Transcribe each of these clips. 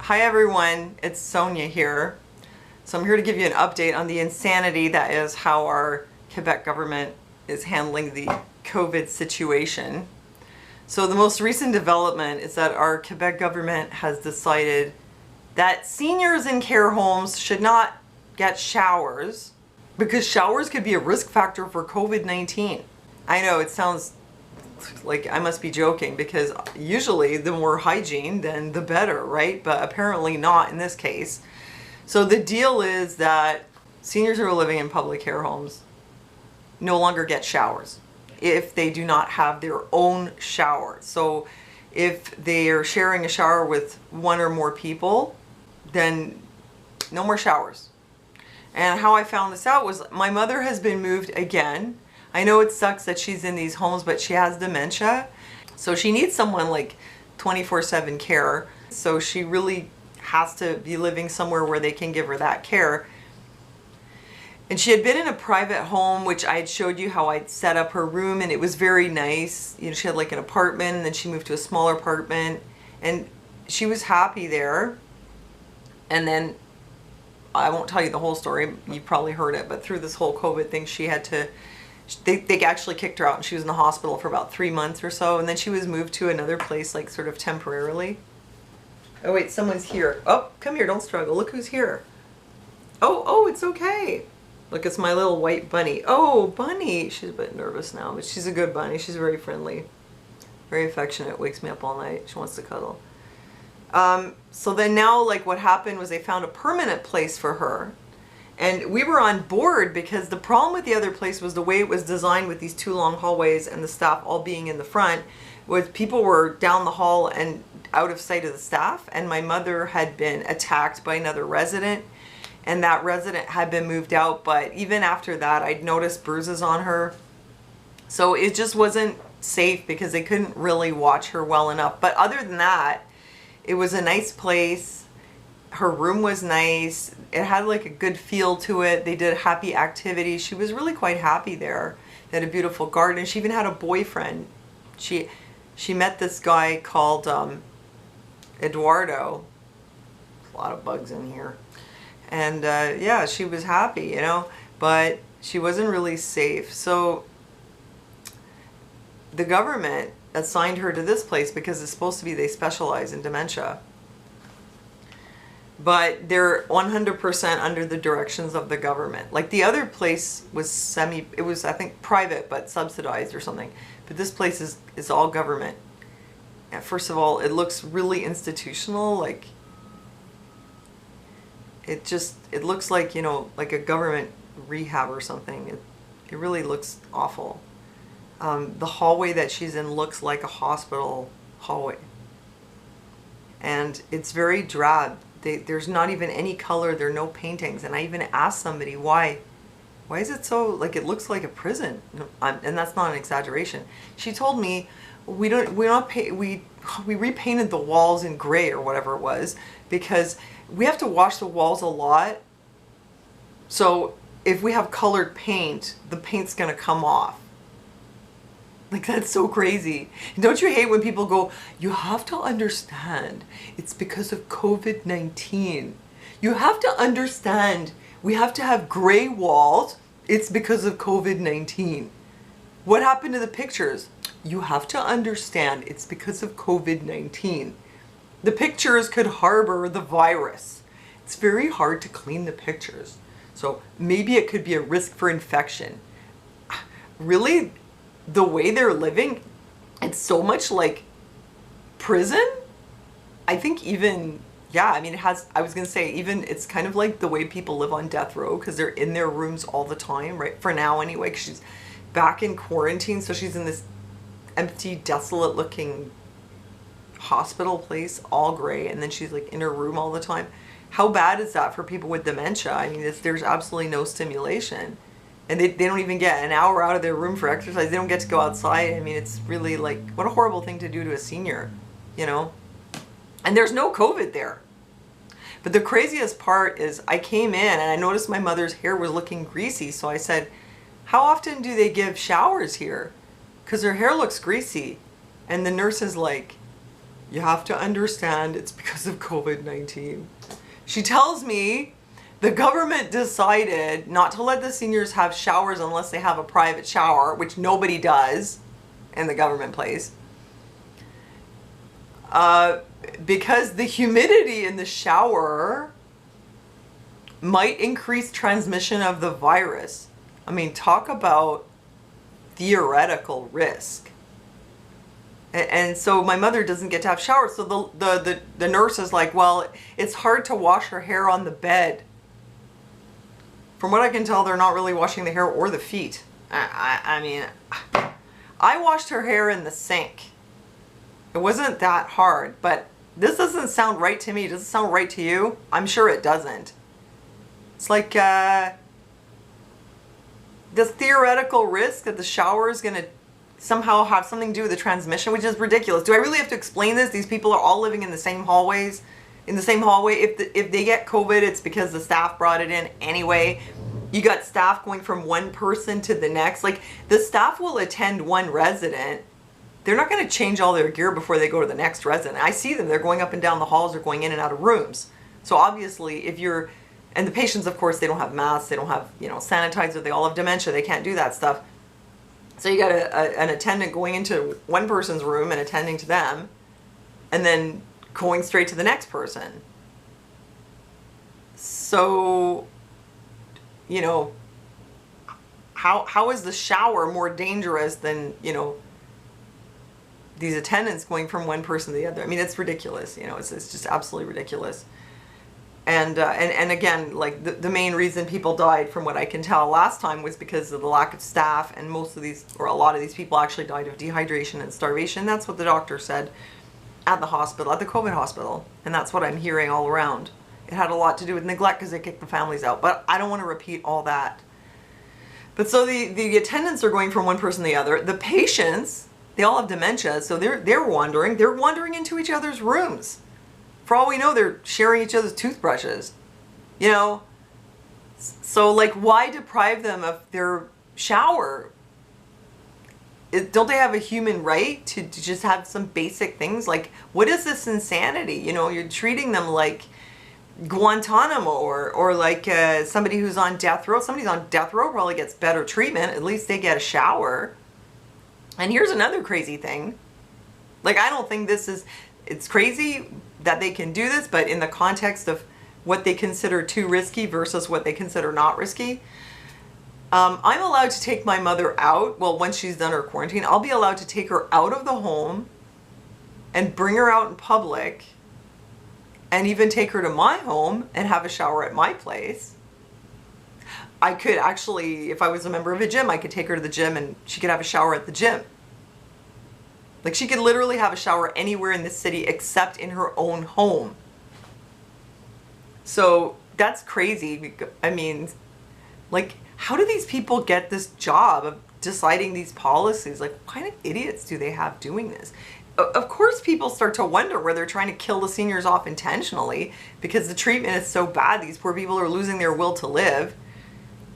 Hi everyone, it's Sonia here. So I'm here to give you an update on the insanity that is how our Quebec government is handling the COVID situation. So the most recent development is that our Quebec government has decided that seniors in care homes should not get showers because showers could be a risk factor for COVID-19. I know it sounds like I must be joking because usually the more hygiene then the better, right? But apparently not in this case. So the deal is that seniors who are living in public care homes no longer get showers if they do not have their own shower. So if they are sharing a shower with one or more people, then no more showers. And how I found this out was my mother has been moved again. I know it sucks that she's in these homes, but she has dementia. So she needs someone like 24/7 care. So she really has to be living somewhere where they can give her that care. And she had been in a private home, which I had showed you how I'd set up her room, and it was very nice. You know, she had like an apartment, and then she moved to a smaller apartment, and she was happy there. And then, I won't tell you the whole story, you probably heard it, but through this whole COVID thing, she had to, they actually kicked her out, and she was in the hospital for about 3 months or so, and then she was moved to another place, like sort of temporarily. Oh wait, someone's here. Oh, come here, don't struggle. Look who's here. Oh, it's okay. Look, it's my little white bunny. Oh, bunny. She's a bit nervous now, but she's a good bunny. She's very friendly, very affectionate, wakes me up all night. She wants to cuddle. So then now, like, what happened was they found a permanent place for her. And we were on board because the problem with the other place was the way it was designed with these 2 long hallways and the staff all being in the front, was people were down the hall and out of sight of the staff. And my mother had been attacked by another resident, and that resident had been moved out. But even after that, I'd noticed bruises on her. So it just wasn't safe because they couldn't really watch her well enough. But other than that, it was a nice place. Her room was nice. It had like a good feel to it. They did happy activities. She was really quite happy there. They had a beautiful garden. She even had a boyfriend. She met this guy called Eduardo. A lot of bugs in here. And yeah, she was happy, you know, but she wasn't really safe. So the government assigned her to this place because it's supposed to be they specialize in dementia. But they're 100% under the directions of the government. Like the other place was it was I think private but subsidized or something. But this place is all government. And first of all, it looks really institutional. Like it looks like, you know, like a government rehab or something. It really looks awful. The hallway that she's in looks like a hospital hallway. And it's very drab. There's not even any color. There are no paintings. And I even asked somebody, why is it so, like, it looks like a prison? And that's not an exaggeration. She told me, we repainted the walls in gray or whatever it was because we have to wash the walls a lot. So if we have colored paint, the paint's gonna come off. Like, that's so crazy. Don't you hate when people go, you have to understand, it's because of COVID-19. You have to understand, we have to have gray walls, it's because of COVID-19. What happened to the pictures? You have to understand, it's because of COVID-19. The pictures could harbor the virus. It's very hard to clean the pictures. So maybe it could be a risk for infection. Really? The way they're living, it's so much like prison. I think even, yeah, I mean, it has, I was gonna say, even it's kind of like the way people live on death row because they're in their rooms all the time, right? For now anyway, because she's back in quarantine, so she's in this empty, desolate looking hospital place, all gray, and then she's like in her room all the time. How bad is that for people with dementia? I mean, there's absolutely no stimulation. And they don't even get an hour out of their room for exercise. They don't get to go outside. I mean, it's really like, what a horrible thing to do to a senior, you know? And there's no COVID there. But the craziest part is I came in and I noticed my mother's hair was looking greasy. So I said, how often do they give showers here? Because her hair looks greasy. And the nurse is like, You have to understand it's because of COVID-19. She tells me the government decided not to let the seniors have showers unless they have a private shower, which nobody does in the government place. Because the humidity in the shower might increase transmission of the virus. I mean, talk about theoretical risk. And so my mother doesn't get to have showers. So the nurse is like, well, it's hard to wash her hair on the bed. From what I can tell, they're not really washing the hair or the feet. I mean, I washed her hair in the sink. It wasn't that hard, but this doesn't sound right to me. Does it sound right to you? I'm sure it doesn't. It's like the theoretical risk that the shower is going to somehow have something to do with the transmission, which is ridiculous. Do I really have to explain this? These people are all living in the same hallways, in the same hallway. If they get COVID, it's because the staff brought it in anyway. You got staff going from one person to the next. Like, the staff will attend one resident. They're not going to change all their gear before they go to the next resident. I see them. They're going up and down the halls or going in and out of rooms. So obviously, if you're, and the patients, of course, they don't have masks. They don't have, sanitizer. They all have dementia. They can't do that stuff. So you got an attendant going into one person's room and attending to them, and then going straight to the next person. So, how is the shower more dangerous than, these attendants going from one person to the other? I mean, it's ridiculous. It's just absolutely ridiculous. And again, like the main reason people died, from what I can tell last time, was because of the lack of staff, and most of these, or a lot of these people, actually died of dehydration and starvation. That's what the doctor said at the hospital, at the COVID hospital, and that's what I'm hearing all around. It had a lot to do with neglect because they kicked the families out, but I don't want to repeat all that. But so the attendants are going from one person to the other. The patients, they all have dementia, so they're wandering into each other's rooms. For all we know, they're sharing each other's toothbrushes, So, like, why deprive them of their shower? Don't they have a human right to just have some basic things? Like, what is this insanity? You're treating them like Guantanamo or like somebody who's on death row. Somebody's on death row probably gets better treatment. At least they get a shower. And here's another crazy thing. Like, I don't think it's crazy that they can do this, but in the context of what they consider too risky versus what they consider not risky, I'm allowed to take my mother out. Well, once she's done her quarantine, I'll be allowed to take her out of the home and bring her out in public, and even take her to my home and have a shower at my place. I could actually, if I was a member of a gym, I could take her to the gym and she could have a shower at the gym. Like, she could literally have a shower anywhere in this city except in her own home. So that's crazy. I mean, like, how do these people get this job of deciding these policies? Like, what kind of idiots do they have doing this? Of course, people start to wonder where they're trying to kill the seniors off intentionally because the treatment is so bad. These poor people are losing their will to live.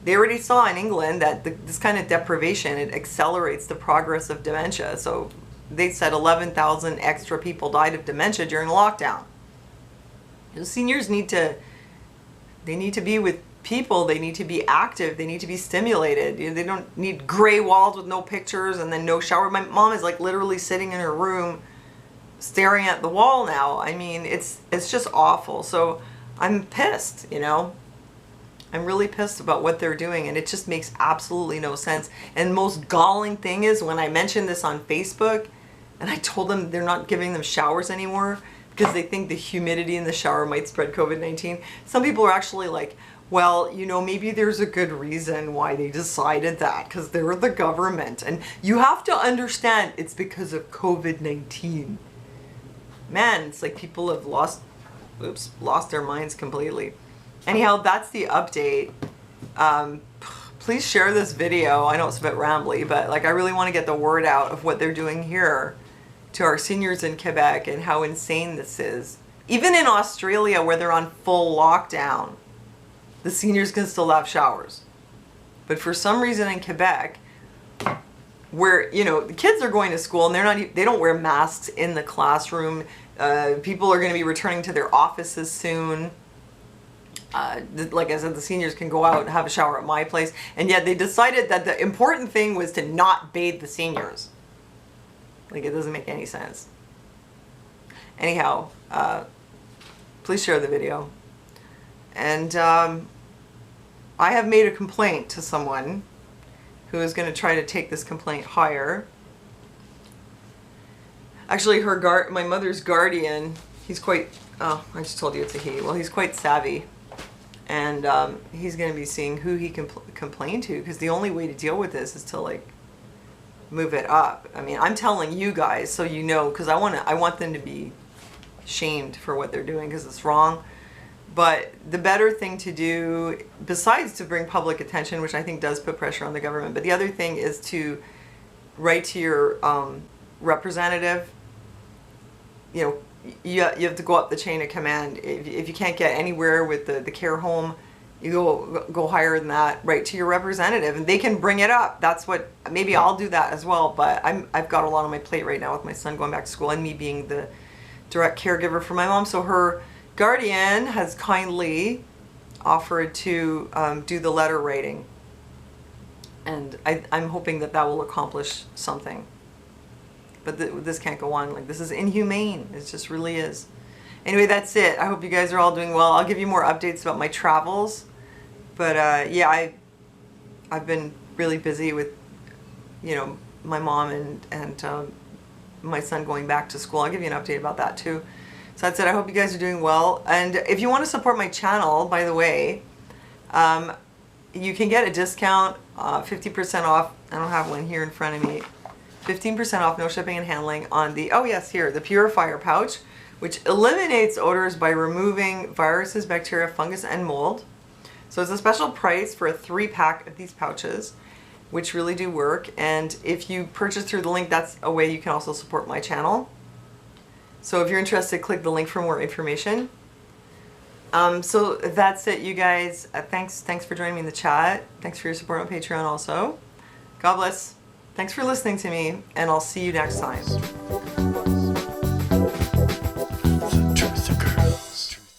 They already saw in England that this kind of deprivation, it accelerates the progress of dementia. So they said 11,000 extra people died of dementia during lockdown. The seniors need to be with people. They need to be active. They need to be stimulated. They don't need gray walls with no pictures and then no shower. My mom is like literally sitting in her room staring at the wall now. I mean, it's just awful. So I'm pissed, I'm really pissed about what they're doing, and it just makes absolutely no sense. And most galling thing is when I mentioned this on Facebook and I told them they're not giving them showers anymore because they think the humidity in the shower might spread COVID-19. Some people are actually like, well, maybe there's a good reason why they decided that, because they're the government. And you have to understand it's because of COVID-19. Man, it's like people have lost their minds completely. Anyhow, that's the update. Please share this video. I know it's a bit rambly, but like, I really want to get the word out of what they're doing here to our seniors in Quebec and how insane this is. Even in Australia, where they're on full lockdown, the seniors can still have showers. But for some reason in Quebec, where, you know, the kids are going to school and they don't wear masks in the classroom. People are going to be returning to their offices soon. Like I said, the seniors can go out and have a shower at my place, and yet they decided that the important thing was to not bathe the seniors. Like, it doesn't make any sense. Anyhow, please share the video. And I have made a complaint to someone who is going to try to take this complaint higher. Actually, my mother's guardian, he's quite, oh, I just told you it's a he. Well, he's quite savvy. And he's going to be seeing who he can complain to, because the only way to deal with this is to, like, move it up. I mean, I'm telling you guys so you know, because I want them to be shamed for what they're doing, because it's wrong. But the better thing to do, besides to bring public attention, which I think does put pressure on the government, but the other thing is to write to your representative. You know, you have to go up the chain of command. If you can't get anywhere with the care home, you go higher than that. Write to your representative, and they can bring it up. That's what, maybe I'll do that as well. But I've got a lot on my plate right now with my son going back to school and me being the direct caregiver for my mom. So her guardian has kindly offered to do the letter writing, and I'm hoping that will accomplish something. But this can't go on. Like, this is inhumane. It just really is. Anyway, that's it. I hope you guys are all doing well. I'll give you more updates about my travels. But yeah, I've been really busy with, you know, my mom and my son going back to school. I'll give you an update about that too. So that's it. I hope you guys are doing well. And if you want to support my channel, by the way, you can get a discount, 50% off. I don't have one here in front of me. 15% off, no shipping and handling on the, oh yes, here, the purifier pouch, which eliminates odors by removing viruses, bacteria, fungus, and mold. So it's a special price for a 3-pack of these pouches, which really do work. And if you purchase through the link, that's a way you can also support my channel. So if you're interested, click the link for more information. So that's it, you guys. Thanks for joining me in the chat. Thanks for your support on Patreon also. God bless. Thanks for listening to me, and I'll see you next time.